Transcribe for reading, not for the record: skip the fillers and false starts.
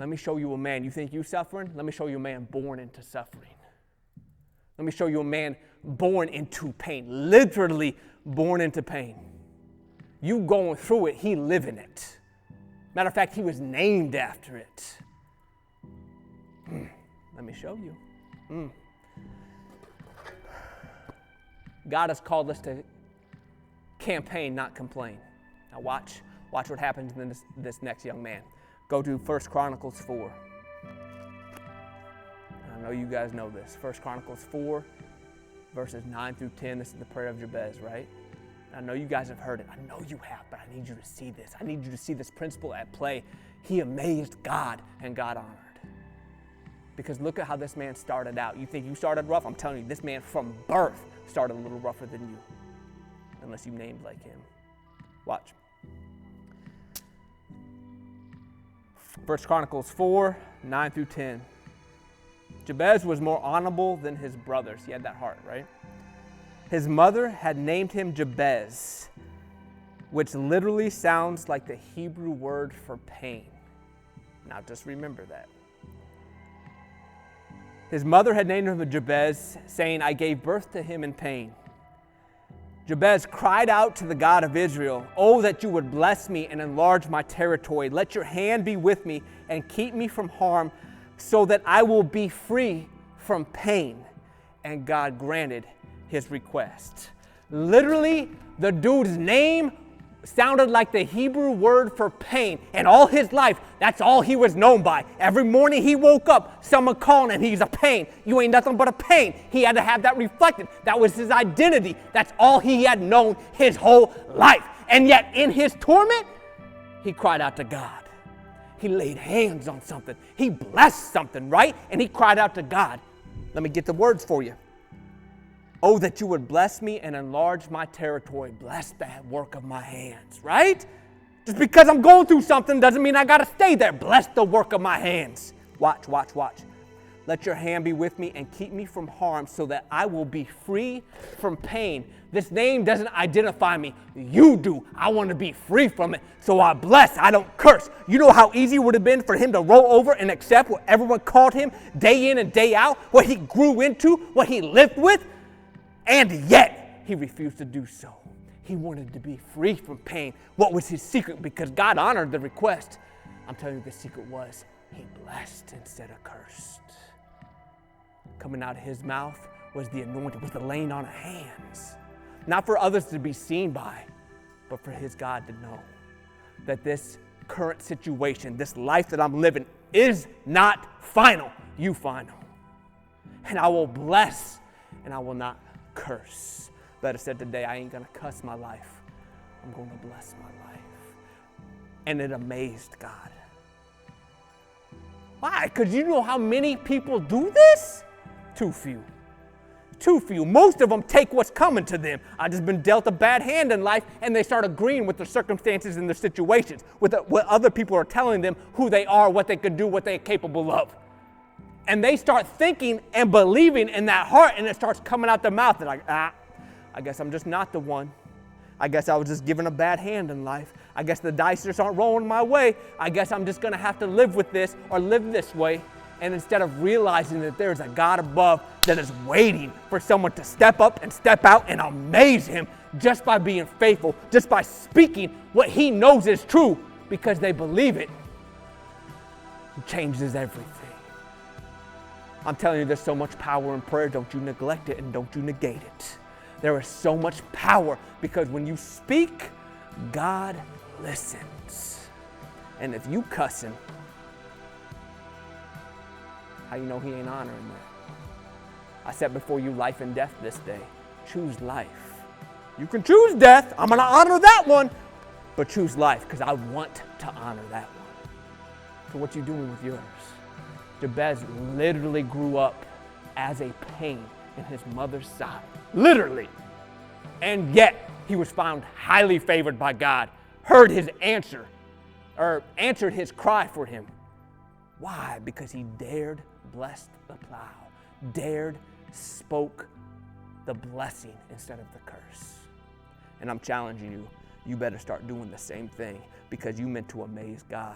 Let me show you a man. You think you suffering? Let me show you a man born into suffering. Let me show you a man born into pain, literally born into pain. You going through it, he living it. Matter of fact, he was named after it. Let me show you. God has called us to campaign, not complain. Now watch what happens in this next young man. Go to 1 Chronicles 4. I know you guys know this. 1 Chronicles 4, verses 9 through 10. This is the Prayer of Jabez, right? I know you guys have heard it. I know you have, but I need you to see this. I need you to see this principle at play. He amazed God, and God honored. Because look at how this man started out. You think you started rough? I'm telling you, this man from birth started a little rougher than you. Unless you named like him. Watch. 1 Chronicles 4, 9 through 10. Jabez was more honorable than his brothers. He had that heart, right? His mother had named him Jabez, which literally sounds like the Hebrew word for pain. Now just remember that. His mother had named him Jabez, saying, I gave birth to him in pain. Jabez cried out to the God of Israel, oh, that you would bless me and enlarge my territory. Let your hand be with me and keep me from harm so that I will be free from pain. And God granted his request. Literally, the dude's name sounded like the Hebrew word for pain. And all his life, that's all he was known by. Every morning he woke up, someone calling him, he's a pain. You ain't nothing but a pain. He had to have that reflected. That was his identity. That's all he had known his whole life. And yet in his torment, he cried out to God. He laid hands on something. He blessed something, right? And he cried out to God. Let me get the words for you. Oh, that you would bless me and enlarge my territory. Bless the work of my hands, right? Just because I'm going through something doesn't mean I got to stay there. Bless the work of my hands. Watch. Let your hand be with me and keep me from harm so that I will be free from pain. This name doesn't identify me. You do. I want to be free from it. So I bless. I don't curse. You know how easy it would have been for him to roll over and accept what everyone called him day in and day out, what he grew into, what he lived with? And yet, he refused to do so. He wanted to be free from pain. What was his secret? Because God honored the request. I'm telling you, the secret was he blessed instead of cursed. Coming out of his mouth was the anointing, was the laying on of hands. Not for others to be seen by, but for his God to know that this current situation, this life that I'm living, is not final. You final. And I will bless, and I will not curse. Better said today, I ain't going to cuss my life. I'm going to bless my life. And it amazed God. Why? Because you know how many people do this? Too few. Most of them take what's coming to them. I've just been dealt a bad hand in life, and they start agreeing with their circumstances and their situations, with what other people are telling them, who they are, what they could do, what they're capable of. And they start thinking and believing in that heart, and it starts coming out their mouth. They're like, I guess I'm just not the one. I guess I was just given a bad hand in life. I guess the dice just aren't rolling my way. I guess I'm just going to have to live with this or live this way. And instead of realizing that there's a God above that is waiting for someone to step up and step out and amaze him just by being faithful, just by speaking what he knows is true because they believe it, it changes everything. I'm telling you, there's so much power in prayer. Don't you neglect it and don't you negate it. There is so much power because when you speak, God listens. And if you cussing, how you know he ain't honoring that? I set before you life and death this day. Choose life. You can choose death. I'm going to honor that one. But choose life because I want to honor that one. So what you doing with yours? Jabez literally grew up as a pain in his mother's side. Literally. And yet, he was found highly favored by God, heard his answer, or answered his cry for him. Why? Because he dared bless the plow, dared spoke the blessing instead of the curse. And I'm challenging you, you better start doing the same thing because you meant to amaze God.